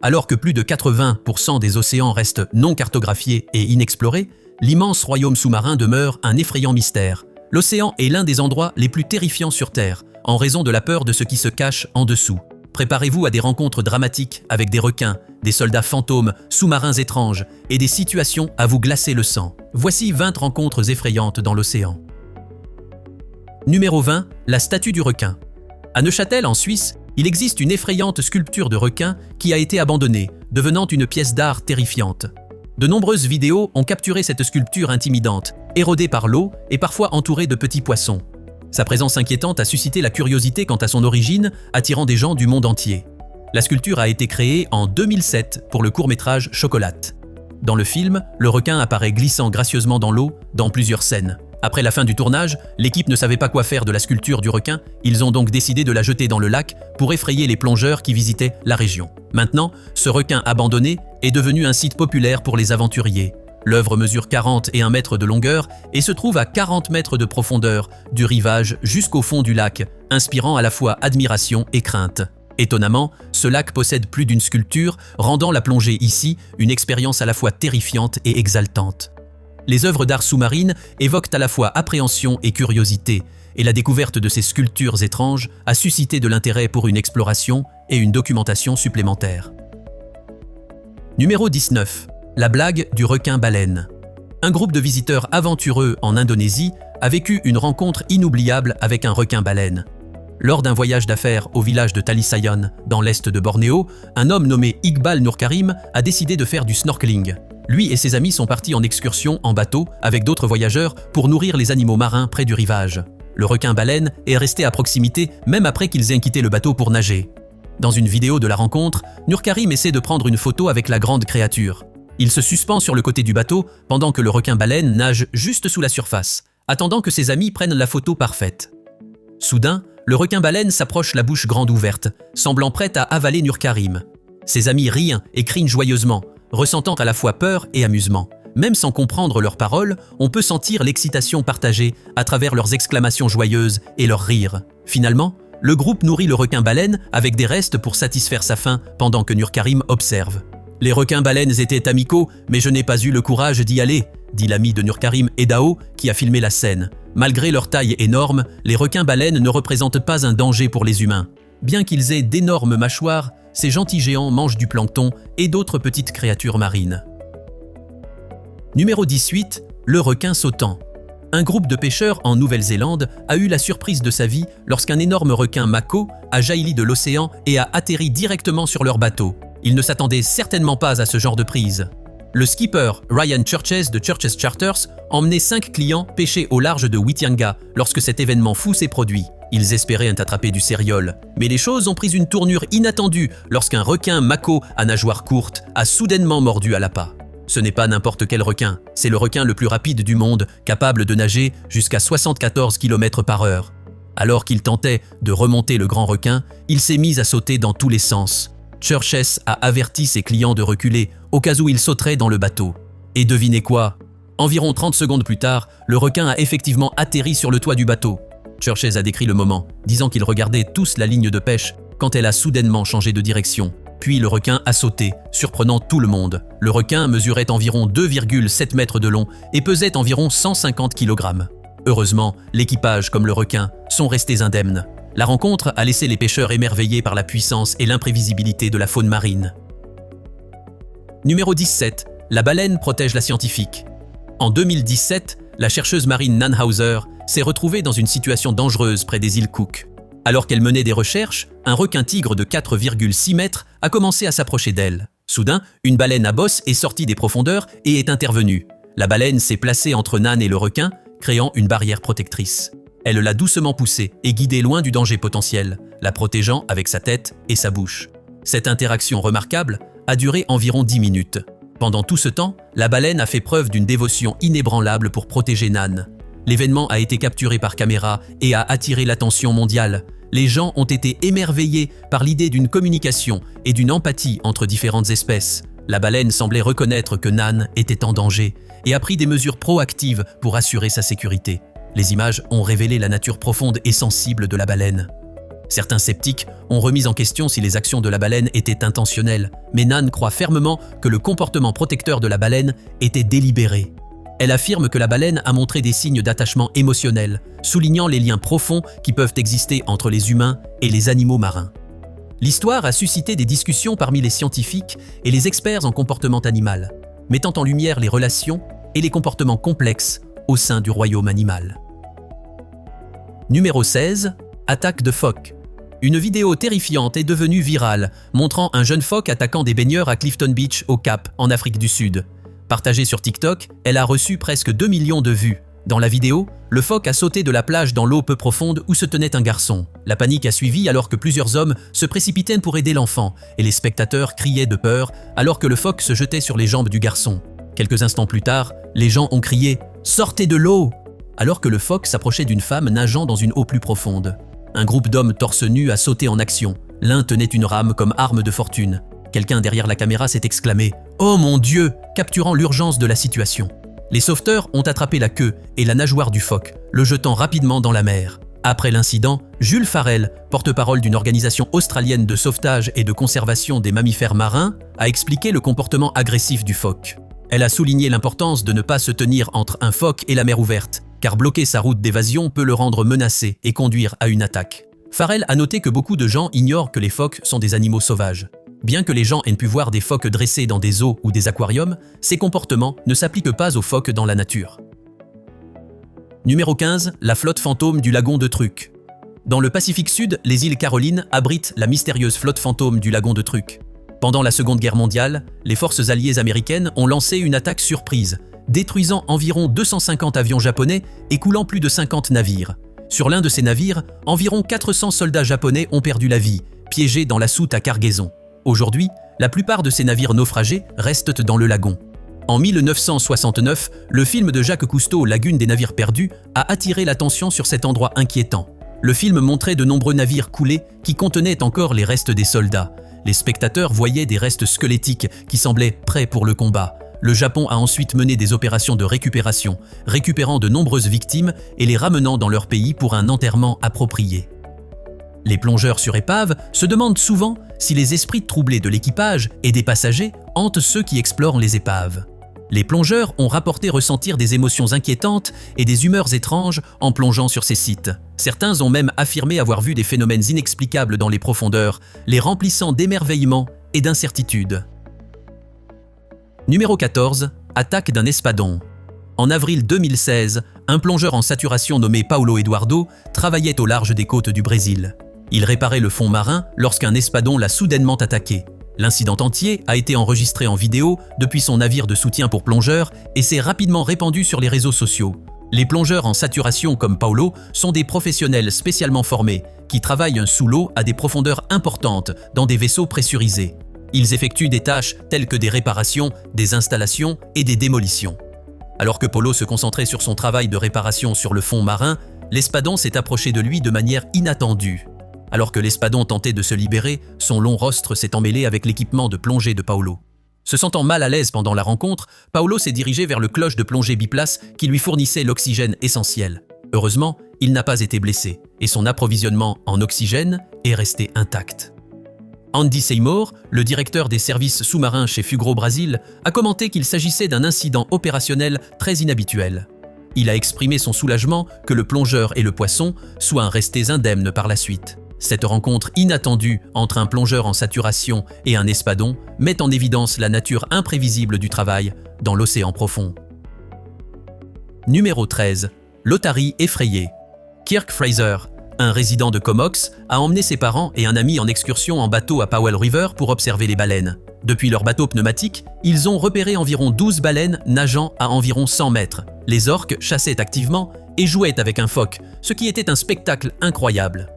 Alors que plus de 80% des océans restent non cartographiés et inexplorés, l'immense royaume sous-marin demeure un effrayant mystère. L'océan est l'un des endroits les plus terrifiants sur Terre, en raison de la peur de ce qui se cache en dessous. Préparez-vous à des rencontres dramatiques avec des requins, des soldats fantômes, sous-marins étranges et des situations à vous glacer le sang. Voici 20 rencontres effrayantes dans l'océan. Numéro 20. La statue du requin. À Neuchâtel, en Suisse, il existe une effrayante sculpture de requin qui a été abandonnée, devenant une pièce d'art terrifiante. De nombreuses vidéos ont capturé cette sculpture intimidante, érodée par l'eau et parfois entourée de petits poissons. Sa présence inquiétante a suscité la curiosité quant à son origine, attirant des gens du monde entier. La sculpture a été créée en 2007 pour le court-métrage Chocolat. Dans le film, le requin apparaît glissant gracieusement dans l'eau dans plusieurs scènes. Après la fin du tournage, l'équipe ne savait pas quoi faire de la sculpture du requin, ils ont donc décidé de la jeter dans le lac pour effrayer les plongeurs qui visitaient la région. Maintenant, ce requin abandonné est devenu un site populaire pour les aventuriers. L'œuvre mesure 41 mètres de longueur et se trouve à 40 mètres de profondeur, du rivage jusqu'au fond du lac, inspirant à la fois admiration et crainte. Étonnamment, ce lac possède plus d'une sculpture, rendant la plongée ici une expérience à la fois terrifiante et exaltante. Les œuvres d'art sous-marine évoquent à la fois appréhension et curiosité, et la découverte de ces sculptures étranges a suscité de l'intérêt pour une exploration et une documentation supplémentaire. Numéro 19. La blague du requin-baleine. Un groupe de visiteurs aventureux en Indonésie a vécu une rencontre inoubliable avec un requin-baleine. Lors d'un voyage d'affaires au village de Talisayan, dans l'est de Bornéo, un homme nommé Iqbal Nurkarim a décidé de faire du snorkeling. Lui et ses amis sont partis en excursion en bateau avec d'autres voyageurs pour nourrir les animaux marins près du rivage. Le requin-baleine est resté à proximité même après qu'ils aient quitté le bateau pour nager. Dans une vidéo de la rencontre, Nurkarim essaie de prendre une photo avec la grande créature. Il se suspend sur le côté du bateau pendant que le requin-baleine nage juste sous la surface, attendant que ses amis prennent la photo parfaite. Soudain, le requin-baleine s'approche la bouche grande ouverte, semblant prêt à avaler Nurkarim. Ses amis rient et crient joyeusement, ressentant à la fois peur et amusement. Même sans comprendre leurs paroles, on peut sentir l'excitation partagée à travers leurs exclamations joyeuses et leurs rires. Finalement, le groupe nourrit le requin-baleine avec des restes pour satisfaire sa faim pendant que Nurkarim observe. « Les requins-baleines étaient amicaux, mais je n'ai pas eu le courage d'y aller », dit l'ami de Nurkarim Edao qui a filmé la scène. Malgré leur taille énorme, les requins-baleines ne représentent pas un danger pour les humains. Bien qu'ils aient d'énormes mâchoires, ces gentils géants mangent du plancton et d'autres petites créatures marines. Numéro 18. Le requin sautant. Un groupe de pêcheurs en Nouvelle-Zélande a eu la surprise de sa vie lorsqu'un énorme requin mako a jailli de l'océan et a atterri directement sur leur bateau. Ils ne s'attendaient certainement pas à ce genre de prise. Le skipper Ryan Churches de Churches Charters emmenait 5 clients pêcher au large de Whitianga lorsque cet événement fou s'est produit. Ils espéraient attraper du céréole, mais les choses ont pris une tournure inattendue lorsqu'un requin mako à nageoire courte a soudainement mordu à l'appât. Ce n'est pas n'importe quel requin, c'est le requin le plus rapide du monde, capable de nager jusqu'à 74 km/h. Alors qu'il tentait de remonter le grand requin, il s'est mis à sauter dans tous les sens. Churches a averti ses clients de reculer au cas où il sauterait dans le bateau. Et devinez quoi? Environ 30 secondes plus tard, le requin a effectivement atterri sur le toit du bateau. Churches a décrit le moment, disant qu'ils regardaient tous la ligne de pêche quand elle a soudainement changé de direction. Puis le requin a sauté, surprenant tout le monde. Le requin mesurait environ 2,7 mètres de long et pesait environ 150 kg. Heureusement, l'équipage comme le requin sont restés indemnes. La rencontre a laissé les pêcheurs émerveillés par la puissance et l'imprévisibilité de la faune marine. Numéro 17. La baleine protège la scientifique. En 2017, la chercheuse marine Nan Hauser s'est retrouvée dans une situation dangereuse près des îles Cook. Alors qu'elle menait des recherches, un requin-tigre de 4,6 mètres a commencé à s'approcher d'elle. Soudain, une baleine à bosse est sortie des profondeurs et est intervenue. La baleine s'est placée entre Nan et le requin, créant une barrière protectrice. Elle l'a doucement poussée et guidée loin du danger potentiel, la protégeant avec sa tête et sa bouche. Cette interaction remarquable a duré environ 10 minutes. Pendant tout ce temps, la baleine a fait preuve d'une dévotion inébranlable pour protéger Nan. L'événement a été capturé par caméra et a attiré l'attention mondiale. Les gens ont été émerveillés par l'idée d'une communication et d'une empathie entre différentes espèces. La baleine semblait reconnaître que Nan était en danger et a pris des mesures proactives pour assurer sa sécurité. Les images ont révélé la nature profonde et sensible de la baleine. Certains sceptiques ont remis en question si les actions de la baleine étaient intentionnelles, mais Nan croit fermement que le comportement protecteur de la baleine était délibéré. Elle affirme que la baleine a montré des signes d'attachement émotionnel, soulignant les liens profonds qui peuvent exister entre les humains et les animaux marins. L'histoire a suscité des discussions parmi les scientifiques et les experts en comportement animal, mettant en lumière les relations et les comportements complexes au sein du royaume animal. Numéro 16. Attaque de phoques. Une vidéo terrifiante est devenue virale, montrant un jeune phoque attaquant des baigneurs à Clifton Beach, au Cap, en Afrique du Sud. Partagée sur TikTok, elle a reçu presque 2 millions de vues. Dans la vidéo, le phoque a sauté de la plage dans l'eau peu profonde où se tenait un garçon. La panique a suivi alors que plusieurs hommes se précipitaient pour aider l'enfant et les spectateurs criaient de peur alors que le phoque se jetait sur les jambes du garçon. Quelques instants plus tard, les gens ont crié « Sortez de l'eau !» alors que le phoque s'approchait d'une femme nageant dans une eau plus profonde. Un groupe d'hommes torse nu a sauté en action. L'un tenait une rame comme arme de fortune. Quelqu'un derrière la caméra s'est exclamé « Oh mon Dieu !» capturant l'urgence de la situation. Les sauveteurs ont attrapé la queue et la nageoire du phoque, le jetant rapidement dans la mer. Après l'incident, Jules Farrell, porte-parole d'une organisation australienne de sauvetage et de conservation des mammifères marins, a expliqué le comportement agressif du phoque. Elle a souligné l'importance de ne pas se tenir entre un phoque et la mer ouverte, car bloquer sa route d'évasion peut le rendre menacé et conduire à une attaque. Farrell a noté que beaucoup de gens ignorent que les phoques sont des animaux sauvages. Bien que les gens aient pu voir des phoques dressés dans des eaux ou des aquariums, ces comportements ne s'appliquent pas aux phoques dans la nature. Numéro 15. La flotte fantôme du lagon de Truk. Dans le Pacifique Sud, les îles Carolines abritent la mystérieuse flotte fantôme du lagon de Truk. Pendant la Seconde Guerre mondiale, les forces alliées américaines ont lancé une attaque surprise, détruisant environ 250 avions japonais et coulant plus de 50 navires. Sur l'un de ces navires, environ 400 soldats japonais ont perdu la vie, piégés dans la soute à cargaison. Aujourd'hui, la plupart de ces navires naufragés restent dans le lagon. En 1969, le film de Jacques Cousteau, Lagune des navires perdus, a attiré l'attention sur cet endroit inquiétant. Le film montrait de nombreux navires coulés qui contenaient encore les restes des soldats. Les spectateurs voyaient des restes squelettiques qui semblaient prêts pour le combat. Le Japon a ensuite mené des opérations de récupération, récupérant de nombreuses victimes et les ramenant dans leur pays pour un enterrement approprié. Les plongeurs sur épave se demandent souvent si les esprits troublés de l'équipage et des passagers hantent ceux qui explorent les épaves. Les plongeurs ont rapporté ressentir des émotions inquiétantes et des humeurs étranges en plongeant sur ces sites. Certains ont même affirmé avoir vu des phénomènes inexplicables dans les profondeurs, les remplissant d'émerveillement et d'incertitude. Numéro 14. Attaque d'un espadon. En avril 2016, un plongeur en saturation nommé Paulo Eduardo travaillait au large des côtes du Brésil. Il réparait le fond marin lorsqu'un espadon l'a soudainement attaqué. L'incident entier a été enregistré en vidéo depuis son navire de soutien pour plongeurs et s'est rapidement répandu sur les réseaux sociaux. Les plongeurs en saturation comme Paulo sont des professionnels spécialement formés qui travaillent sous l'eau à des profondeurs importantes dans des vaisseaux pressurisés. Ils effectuent des tâches telles que des réparations, des installations et des démolitions. Alors que Paulo se concentrait sur son travail de réparation sur le fond marin, l'espadon s'est approché de lui de manière inattendue. Alors que l'espadon tentait de se libérer, son long rostre s'est emmêlé avec l'équipement de plongée de Paulo. Se sentant mal à l'aise pendant la rencontre, Paulo s'est dirigé vers le cloche de plongée biplace qui lui fournissait l'oxygène essentiel. Heureusement, il n'a pas été blessé et son approvisionnement en oxygène est resté intact. Andy Seymour, le directeur des services sous-marins chez Fugro Brasil, a commenté qu'il s'agissait d'un incident opérationnel très inhabituel. Il a exprimé son soulagement que le plongeur et le poisson soient restés indemnes par la suite. Cette rencontre inattendue entre un plongeur en saturation et un espadon met en évidence la nature imprévisible du travail dans l'océan profond. Numéro 13. L'otarie effrayée. Kirk Fraser, un résident de Comox, a emmené ses parents et un ami en excursion en bateau à Powell River pour observer les baleines. Depuis leur bateau pneumatique, ils ont repéré environ 12 baleines nageant à environ 100 mètres. Les orques chassaient activement et jouaient avec un phoque, ce qui était un spectacle incroyable.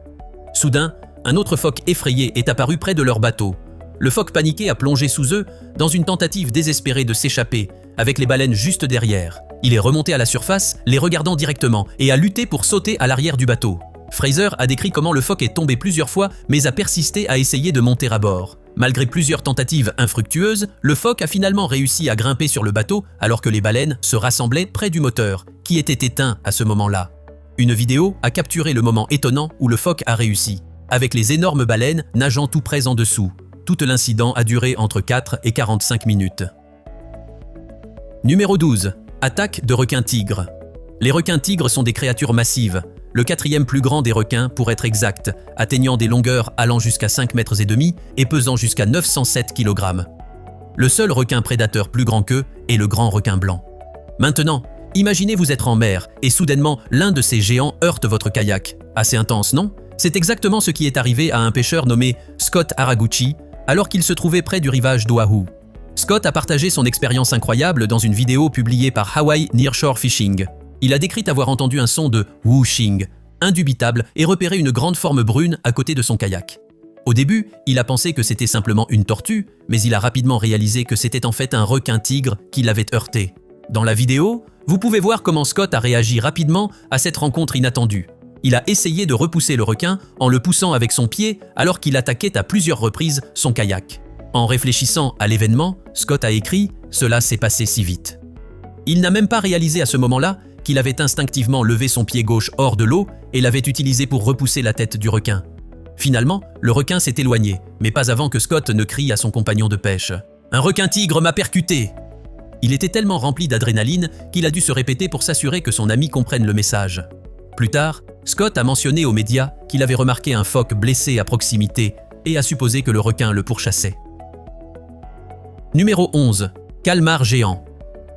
Soudain, un autre phoque effrayé est apparu près de leur bateau. Le phoque paniqué a plongé sous eux dans une tentative désespérée de s'échapper, avec les baleines juste derrière. Il est remonté à la surface, les regardant directement, et a lutté pour sauter à l'arrière du bateau. Fraser a décrit comment le phoque est tombé plusieurs fois, mais a persisté à essayer de monter à bord. Malgré plusieurs tentatives infructueuses, le phoque a finalement réussi à grimper sur le bateau alors que les baleines se rassemblaient près du moteur, qui était éteint à ce moment-là. Une vidéo a capturé le moment étonnant où le phoque a réussi. avec les énormes baleines nageant tout près en dessous. Tout l'incident a duré entre 4 et 45 minutes. Numéro 12. Attaque de requins-tigres. Les requins-tigres sont des créatures massives, le quatrième plus grand des requins pour être exact, atteignant des longueurs allant jusqu'à 5,5 mètres et pesant jusqu'à 907 kg. Le seul requin prédateur plus grand qu'eux est le grand requin blanc. Maintenant, imaginez vous être en mer et soudainement l'un de ces géants heurte votre kayak. Assez intense, non? C'est exactement ce qui est arrivé à un pêcheur nommé Scott Haraguchi alors qu'il se trouvait près du rivage d'Oahu. Scott a partagé son expérience incroyable dans une vidéo publiée par Hawaii Nearshore Fishing. Il a décrit avoir entendu un son de whooshing, indubitable, et repéré une grande forme brune à côté de son kayak. Au début, il a pensé que c'était simplement une tortue, mais il a rapidement réalisé que c'était en fait un requin-tigre qui l'avait heurté. Dans la vidéo, vous pouvez voir comment Scott a réagi rapidement à cette rencontre inattendue. Il a essayé de repousser le requin en le poussant avec son pied alors qu'il attaquait à plusieurs reprises son kayak. En réfléchissant à l'événement, Scott a écrit « Cela s'est passé si vite ». Il n'a même pas réalisé à ce moment-là qu'il avait instinctivement levé son pied gauche hors de l'eau et l'avait utilisé pour repousser la tête du requin. Finalement, le requin s'est éloigné, mais pas avant que Scott ne crie à son compagnon de pêche « Un requin-tigre m'a percuté !» Il était tellement rempli d'adrénaline qu'il a dû se répéter pour s'assurer que son ami comprenne le message. Plus tard, Scott a mentionné aux médias qu'il avait remarqué un phoque blessé à proximité et a supposé que le requin le pourchassait. Numéro 11. Calmar géant.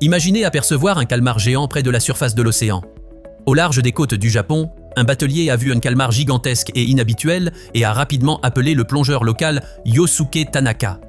Imaginez apercevoir un calmar géant près de la surface de l'océan. Au large des côtes du Japon, un batelier a vu un calmar gigantesque et inhabituel et a rapidement appelé le plongeur local Yosuke Tanaka.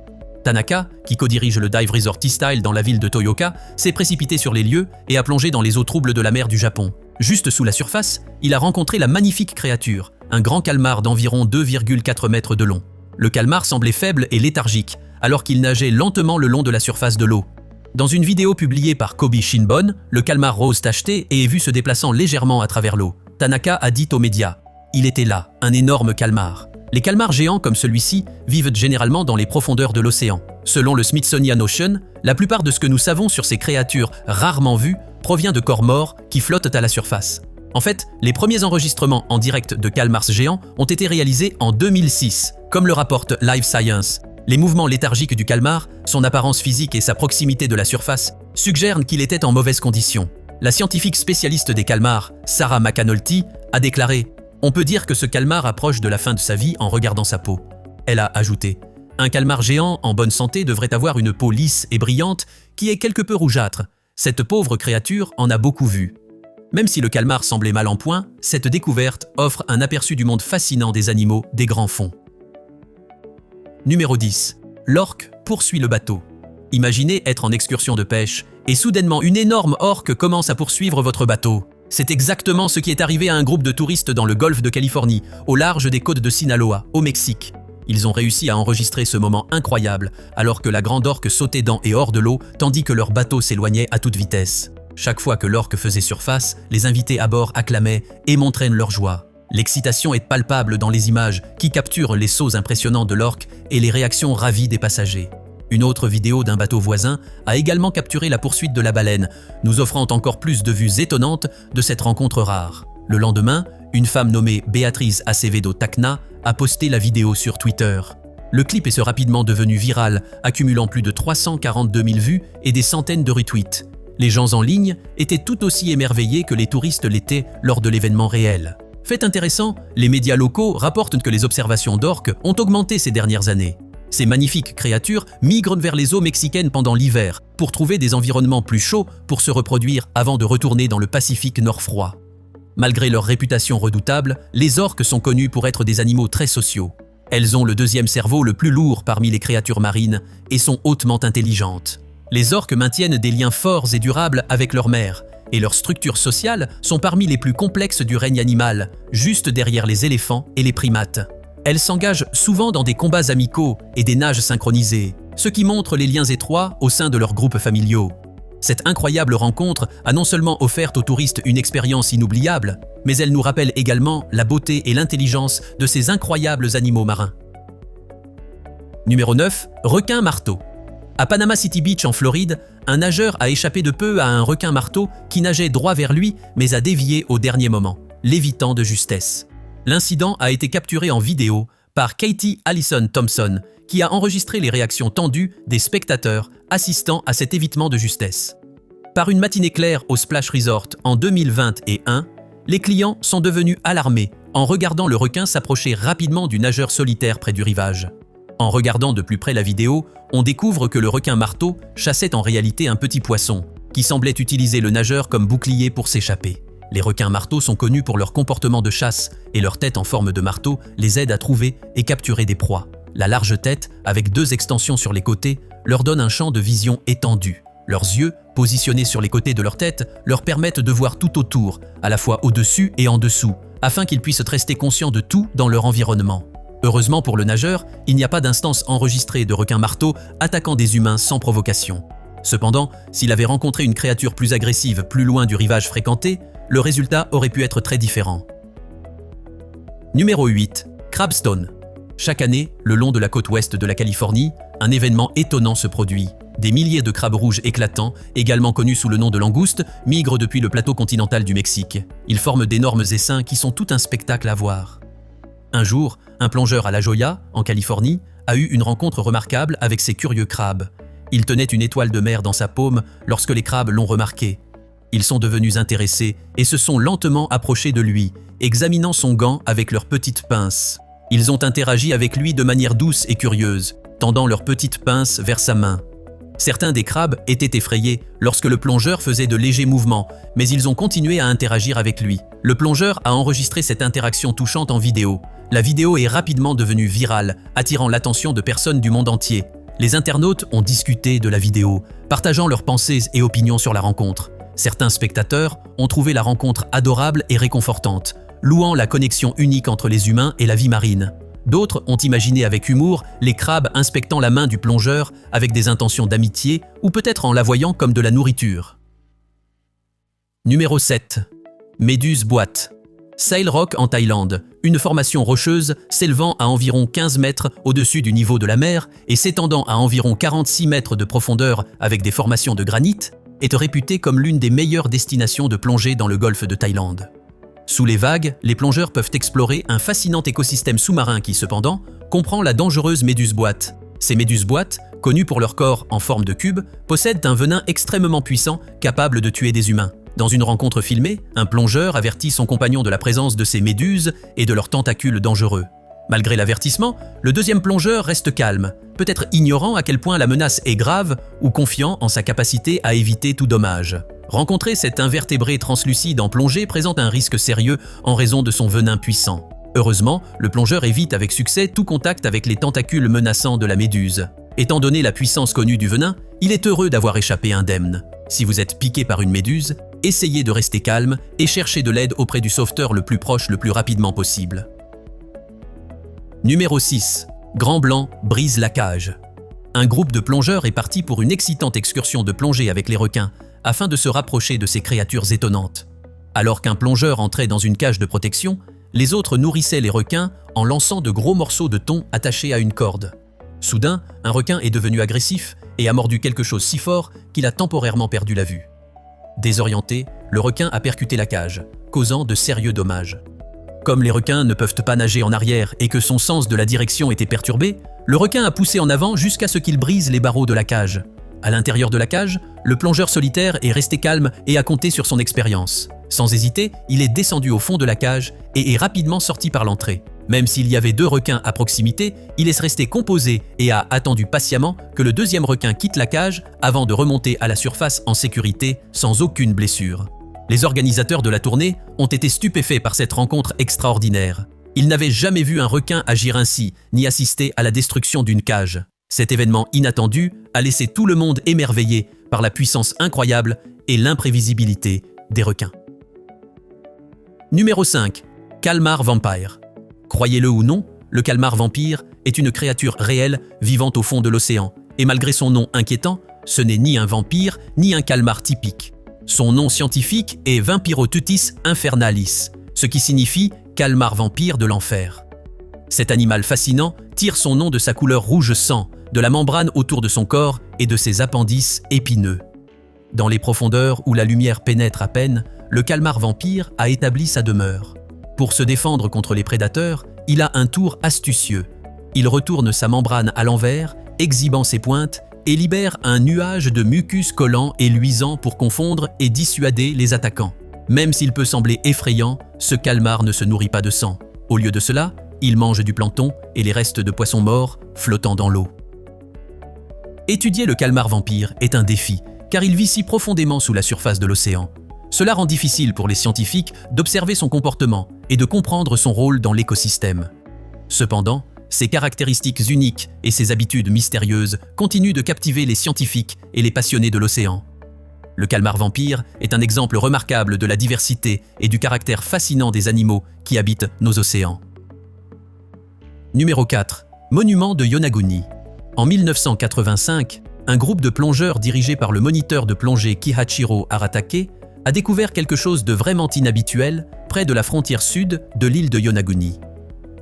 Tanaka, qui co-dirige le dive resort T-Style dans la ville de Toyoka, s'est précipité sur les lieux et a plongé dans les eaux troubles de la mer du Japon. Juste sous la surface, il a rencontré la magnifique créature, un grand calmar d'environ 2,4 mètres de long. Le calmar semblait faible et léthargique, alors qu'il nageait lentement le long de la surface de l'eau. Dans une vidéo publiée par Kobe Shinbun, le calmar rose tacheté est vu se déplaçant légèrement à travers l'eau. Tanaka a dit aux médias « Il était là, un énorme calmar ». Les calmars géants comme celui-ci vivent généralement dans les profondeurs de l'océan. Selon le Smithsonian Ocean, la plupart de ce que nous savons sur ces créatures rarement vues provient de corps morts qui flottent à la surface. En fait, les premiers enregistrements en direct de calmars géants ont été réalisés en 2006, comme le rapporte Live Science. Les mouvements léthargiques du calmar, son apparence physique et sa proximité de la surface suggèrent qu'il était en mauvaise condition. La scientifique spécialiste des calmars, Sarah McAnulty, a déclaré « On peut dire que ce calmar approche de la fin de sa vie en regardant sa peau ». Elle a ajouté « Un calmar géant en bonne santé devrait avoir une peau lisse et brillante qui est quelque peu rougeâtre. Cette pauvre créature en a beaucoup vu ». Même si le calmar semblait mal en point, cette découverte offre un aperçu du monde fascinant des animaux des grands fonds. Numéro 10. L'orque poursuit le bateau. Imaginez être en excursion de pêche et soudainement une énorme orque commence à poursuivre votre bateau. C'est exactement ce qui est arrivé à un groupe de touristes dans le golfe de Californie, au large des côtes de Sinaloa, au Mexique. Ils ont réussi à enregistrer ce moment incroyable alors que la grande orque sautait dans et hors de l'eau tandis que leur bateau s'éloignait à toute vitesse. Chaque fois que l'orque faisait surface, les invités à bord acclamaient et montraient leur joie. L'excitation est palpable dans les images qui capturent les sauts impressionnants de l'orque et les réactions ravies des passagers. Une autre vidéo d'un bateau voisin a également capturé la poursuite de la baleine, nous offrant encore plus de vues étonnantes de cette rencontre rare. Le lendemain, une femme nommée Beatriz Acevedo Tacna a posté la vidéo sur Twitter. Le clip est rapidement devenu viral, accumulant plus de 342 000 vues et des centaines de retweets. Les gens en ligne étaient tout aussi émerveillés que les touristes l'étaient lors de l'événement réel. Fait intéressant, les médias locaux rapportent que les observations d'orques ont augmenté ces dernières années. Ces magnifiques créatures migrent vers les eaux mexicaines pendant l'hiver pour trouver des environnements plus chauds pour se reproduire avant de retourner dans le Pacifique nord froid. Malgré leur réputation redoutable, les orques sont connues pour être des animaux très sociaux. Elles ont le deuxième cerveau le plus lourd parmi les créatures marines et sont hautement intelligentes. Les orques maintiennent des liens forts et durables avec leur mère, et leurs structures sociales sont parmi les plus complexes du règne animal, juste derrière les éléphants et les primates. Elles s'engagent souvent dans des combats amicaux et des nages synchronisées, ce qui montre les liens étroits au sein de leurs groupes familiaux. Cette incroyable rencontre a non seulement offert aux touristes une expérience inoubliable, mais elle nous rappelle également la beauté et l'intelligence de ces incroyables animaux marins. Numéro 9. Requin-marteau. À Panama City Beach en Floride, un nageur a échappé de peu à un requin-marteau qui nageait droit vers lui mais a dévié au dernier moment, l'évitant de justesse. L'incident a été capturé en vidéo par Katie Allison Thompson, qui a enregistré les réactions tendues des spectateurs assistant à cet évitement de justesse. Par une matinée claire au Splash Resort en 2021, les clients sont devenus alarmés en regardant le requin s'approcher rapidement du nageur solitaire près du rivage. En regardant de plus près la vidéo, on découvre que le requin marteau chassait en réalité un petit poisson, qui semblait utiliser le nageur comme bouclier pour s'échapper. Les requins marteaux sont connus pour leur comportement de chasse et leur tête en forme de marteau les aide à trouver et capturer des proies. La large tête, avec 2 extensions sur les côtés, leur donne un champ de vision étendu. Leurs yeux, positionnés sur les côtés de leur tête, leur permettent de voir tout autour, à la fois au-dessus et en dessous, afin qu'ils puissent rester conscients de tout dans leur environnement. Heureusement pour le nageur, il n'y a pas d'instance enregistrée de requins marteaux attaquant des humains sans provocation. Cependant, s'il avait rencontré une créature plus agressive plus loin du rivage fréquenté, le résultat aurait pu être très différent. Numéro 8. Crabstone. Chaque année, le long de la côte ouest de la Californie, un événement étonnant se produit. Des milliers de crabes rouges éclatants, également connus sous le nom de langoustes, migrent depuis le plateau continental du Mexique. Ils forment d'énormes essaims qui sont tout un spectacle à voir. Un jour, un plongeur à La Joya, en Californie, a eu une rencontre remarquable avec ces curieux crabes. Il tenait une étoile de mer dans sa paume lorsque les crabes l'ont remarqué. Ils sont devenus intéressés et se sont lentement approchés de lui, examinant son gant avec leurs petites pinces. Ils ont interagi avec lui de manière douce et curieuse, tendant leurs petites pinces vers sa main. Certains des crabes étaient effrayés lorsque le plongeur faisait de légers mouvements, mais ils ont continué à interagir avec lui. Le plongeur a enregistré cette interaction touchante en vidéo. La vidéo est rapidement devenue virale, attirant l'attention de personnes du monde entier. Les internautes ont discuté de la vidéo, partageant leurs pensées et opinions sur la rencontre. Certains spectateurs ont trouvé la rencontre adorable et réconfortante, louant la connexion unique entre les humains et la vie marine. D'autres ont imaginé avec humour les crabes inspectant la main du plongeur avec des intentions d'amitié ou peut-être en la voyant comme de la nourriture. Numéro 7. Méduse boîte. Sail Rock en Thaïlande, une formation rocheuse s'élevant à environ 15 mètres au-dessus du niveau de la mer et s'étendant à environ 46 mètres de profondeur avec des formations de granit, est réputée comme l'une des meilleures destinations de plongée dans le golfe de Thaïlande. Sous les vagues, les plongeurs peuvent explorer un fascinant écosystème sous-marin qui, cependant, comprend la dangereuse méduse boîte. Ces méduses boîtes, connues pour leur corps en forme de cube, possèdent un venin extrêmement puissant capable de tuer des humains. Dans une rencontre filmée, un plongeur avertit son compagnon de la présence de ces méduses et de leurs tentacules dangereux. Malgré l'avertissement, le deuxième plongeur reste calme, peut-être ignorant à quel point la menace est grave ou confiant en sa capacité à éviter tout dommage. Rencontrer cet invertébré translucide en plongée présente un risque sérieux en raison de son venin puissant. Heureusement, le plongeur évite avec succès tout contact avec les tentacules menaçants de la méduse. Étant donné la puissance connue du venin, il est heureux d'avoir échappé indemne. Si vous êtes piqué par une méduse, essayez de rester calme et cherchez de l'aide auprès du sauveteur le plus proche le plus rapidement possible. Numéro 6. Grand Blanc brise la cage. Un groupe de plongeurs est parti pour une excitante excursion de plongée avec les requins afin de se rapprocher de ces créatures étonnantes. Alors qu'un plongeur entrait dans une cage de protection, les autres nourrissaient les requins en lançant de gros morceaux de thon attachés à une corde. Soudain, un requin est devenu agressif et a mordu quelque chose si fort qu'il a temporairement perdu la vue. Désorienté, le requin a percuté la cage, causant de sérieux dommages. Comme les requins ne peuvent pas nager en arrière et que son sens de la direction était perturbé, le requin a poussé en avant jusqu'à ce qu'il brise les barreaux de la cage. À l'intérieur de la cage, le plongeur solitaire est resté calme et a compté sur son expérience. Sans hésiter, il est descendu au fond de la cage et est rapidement sorti par l'entrée. Même s'il y avait 2 requins à proximité, il est resté composé et a attendu patiemment que le deuxième requin quitte la cage avant de remonter à la surface en sécurité sans aucune blessure. Les organisateurs de la tournée ont été stupéfaits par cette rencontre extraordinaire. Ils n'avaient jamais vu un requin agir ainsi, ni assister à la destruction d'une cage. Cet événement inattendu a laissé tout le monde émerveillé par la puissance incroyable et l'imprévisibilité des requins. Numéro 5. Calmar vampire. Croyez-le ou non, le calmar vampire est une créature réelle vivant au fond de l'océan. Et malgré son nom inquiétant, ce n'est ni un vampire ni un calmar typique. Son nom scientifique est Vampirotutis infernalis, ce qui signifie calmar vampire de l'enfer. Cet animal fascinant tire son nom de sa couleur rouge sang, de la membrane autour de son corps et de ses appendices épineux. Dans les profondeurs où la lumière pénètre à peine, le calmar vampire a établi sa demeure. Pour se défendre contre les prédateurs, il a un tour astucieux. Il retourne sa membrane à l'envers, exhibant ses pointes, et libère un nuage de mucus collant et luisant pour confondre et dissuader les attaquants. Même s'il peut sembler effrayant, ce calmar ne se nourrit pas de sang. Au lieu de cela, il mange du plancton et les restes de poissons morts flottant dans l'eau. Étudier le calmar vampire est un défi, car il vit si profondément sous la surface de l'océan. Cela rend difficile pour les scientifiques d'observer son comportement et de comprendre son rôle dans l'écosystème. Cependant, ses caractéristiques uniques et ses habitudes mystérieuses continuent de captiver les scientifiques et les passionnés de l'océan. Le calmar vampire est un exemple remarquable de la diversité et du caractère fascinant des animaux qui habitent nos océans. Numéro 4. Monument de Yonaguni. En 1985, un groupe de plongeurs dirigé par le moniteur de plongée Kihachiro Aratake a découvert quelque chose de vraiment inhabituel près de la frontière sud de l'île de Yonaguni.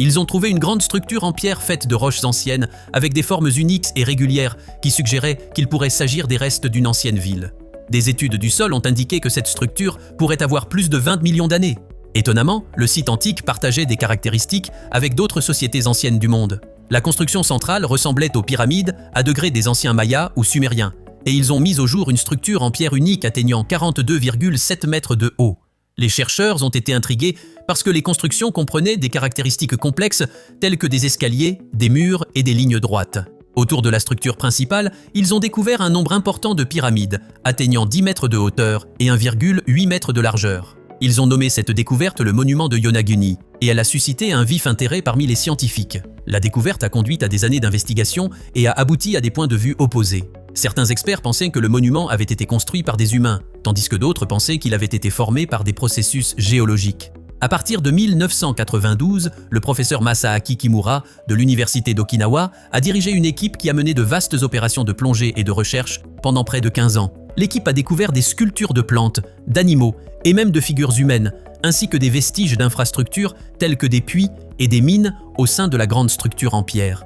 Ils ont trouvé une grande structure en pierre faite de roches anciennes avec des formes uniques et régulières qui suggéraient qu'il pourrait s'agir des restes d'une ancienne ville. Des études du sol ont indiqué que cette structure pourrait avoir plus de 20 millions d'années. Étonnamment, le site antique partageait des caractéristiques avec d'autres sociétés anciennes du monde. La construction centrale ressemblait aux pyramides à degré des anciens Mayas ou Sumériens, et ils ont mis au jour une structure en pierre unique atteignant 42,7 mètres de haut. Les chercheurs ont été intrigués parce que les constructions comprenaient des caractéristiques complexes telles que des escaliers, des murs et des lignes droites. Autour de la structure principale, ils ont découvert un nombre important de pyramides, atteignant 10 mètres de hauteur et 1,8 mètre de largeur. Ils ont nommé cette découverte le monument de Yonaguni, et elle a suscité un vif intérêt parmi les scientifiques. La découverte a conduit à des années d'investigation et a abouti à des points de vue opposés. Certains experts pensaient que le monument avait été construit par des humains, tandis que d'autres pensaient qu'il avait été formé par des processus géologiques. À partir de 1992, le professeur Masaaki Kimura de l'université d'Okinawa a dirigé une équipe qui a mené de vastes opérations de plongée et de recherche pendant près de 15 ans. L'équipe a découvert des sculptures de plantes, d'animaux et même de figures humaines, ainsi que des vestiges d'infrastructures tels que des puits et des mines au sein de la grande structure en pierre.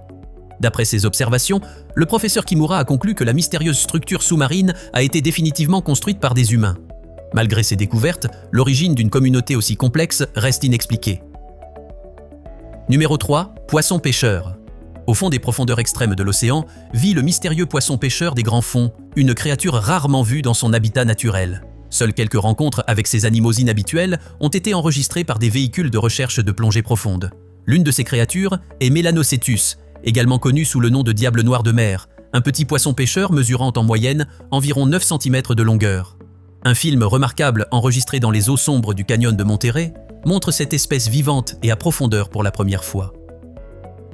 D'après ses observations, le professeur Kimura a conclu que la mystérieuse structure sous-marine a été définitivement construite par des humains. Malgré ces découvertes, l'origine d'une communauté aussi complexe reste inexpliquée. Numéro 3. Poisson-pêcheur. Au fond des profondeurs extrêmes de l'océan vit le mystérieux poisson-pêcheur des grands fonds, une créature rarement vue dans son habitat naturel. Seules quelques rencontres avec ces animaux inhabituels ont été enregistrées par des véhicules de recherche de plongée profonde. L'une de ces créatures est Melanocetus, également connu sous le nom de diable noir de mer, un petit poisson-pêcheur mesurant en moyenne environ 9 cm de longueur. Un film remarquable enregistré dans les eaux sombres du canyon de Monterrey montre cette espèce vivante et à profondeur pour la première fois.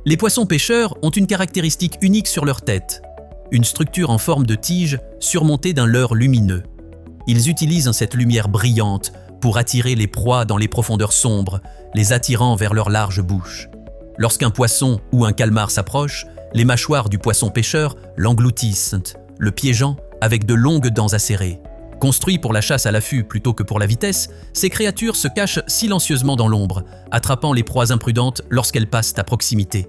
Les poissons-pêcheurs ont une caractéristique unique sur leur tête, une structure en forme de tige surmontée d'un leurre lumineux. Ils utilisent cette lumière brillante pour attirer les proies dans les profondeurs sombres, les attirant vers leur large bouche. Lorsqu'un poisson ou un calmar s'approche, les mâchoires du poisson-pêcheur l'engloutissent, le piégeant avec de longues dents acérées. Construits pour la chasse à l'affût plutôt que pour la vitesse, ces créatures se cachent silencieusement dans l'ombre, attrapant les proies imprudentes lorsqu'elles passent à proximité.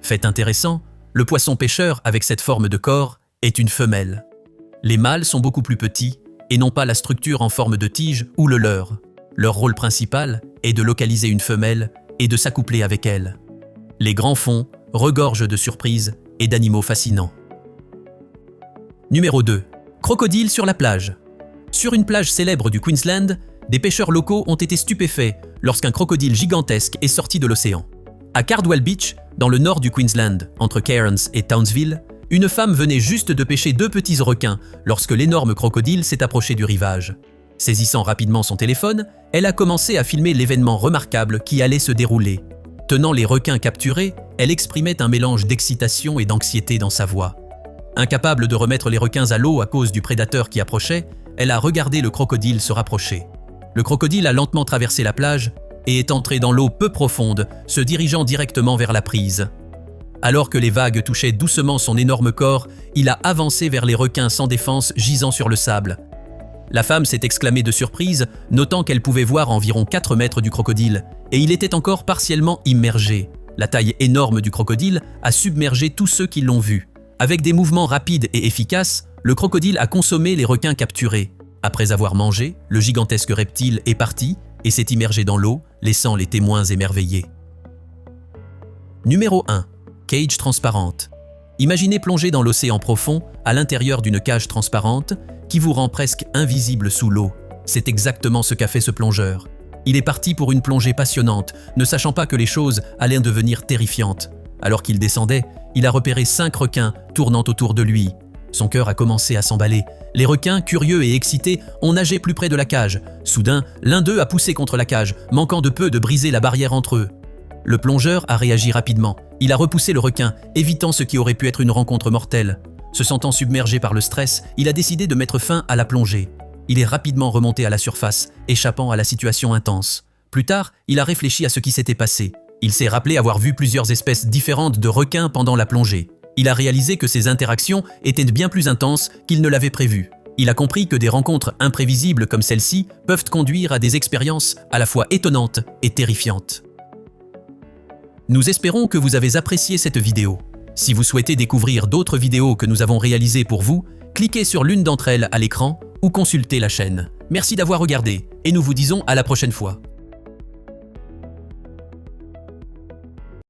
Fait intéressant, le poisson-pêcheur avec cette forme de corps est une femelle. Les mâles sont beaucoup plus petits et n'ont pas la structure en forme de tige ou le leurre. Leur rôle principal est de localiser une femelle et de s'accoupler avec elle. Les grands fonds regorgent de surprises et d'animaux fascinants. Numéro 2. Crocodile sur la plage. Sur une plage célèbre du Queensland, des pêcheurs locaux ont été stupéfaits lorsqu'un crocodile gigantesque est sorti de l'océan. À Cardwell Beach, dans le nord du Queensland, entre Cairns et Townsville, une femme venait juste de pêcher 2 petits requins lorsque l'énorme crocodile s'est approché du rivage. Saisissant rapidement son téléphone, elle a commencé à filmer l'événement remarquable qui allait se dérouler. Tenant les requins capturés, elle exprimait un mélange d'excitation et d'anxiété dans sa voix. Incapable de remettre les requins à l'eau à cause du prédateur qui approchait, elle a regardé le crocodile se rapprocher. Le crocodile a lentement traversé la plage et est entré dans l'eau peu profonde, se dirigeant directement vers la prise. Alors que les vagues touchaient doucement son énorme corps, il a avancé vers les requins sans défense gisant sur le sable. La femme s'est exclamée de surprise, notant qu'elle pouvait voir environ 4 mètres du crocodile, et il était encore partiellement immergé. La taille énorme du crocodile a submergé tous ceux qui l'ont vu. Avec des mouvements rapides et efficaces, le crocodile a consommé les requins capturés. Après avoir mangé, le gigantesque reptile est parti, et s'est immergé dans l'eau, laissant les témoins émerveillés. Numéro 1. Cage transparente. Imaginez plonger dans l'océan profond, à l'intérieur d'une cage transparente, qui vous rend presque invisible sous l'eau. C'est exactement ce qu'a fait ce plongeur. Il est parti pour une plongée passionnante, ne sachant pas que les choses allaient devenir terrifiantes. Alors qu'il descendait, il a repéré 5 requins tournant autour de lui. Son cœur a commencé à s'emballer. Les requins, curieux et excités, ont nagé plus près de la cage. Soudain, l'un d'eux a poussé contre la cage, manquant de peu de briser la barrière entre eux. Le plongeur a réagi rapidement. Il a repoussé le requin, évitant ce qui aurait pu être une rencontre mortelle. Se sentant submergé par le stress, il a décidé de mettre fin à la plongée. Il est rapidement remonté à la surface, échappant à la situation intense. Plus tard, il a réfléchi à ce qui s'était passé. Il s'est rappelé avoir vu plusieurs espèces différentes de requins pendant la plongée. Il a réalisé que ces interactions étaient bien plus intenses qu'il ne l'avait prévu. Il a compris que des rencontres imprévisibles comme celle-ci peuvent conduire à des expériences à la fois étonnantes et terrifiantes. Nous espérons que vous avez apprécié cette vidéo. Si vous souhaitez découvrir d'autres vidéos que nous avons réalisées pour vous, cliquez sur l'une d'entre elles à l'écran ou consultez la chaîne. Merci d'avoir regardé et nous vous disons à la prochaine fois.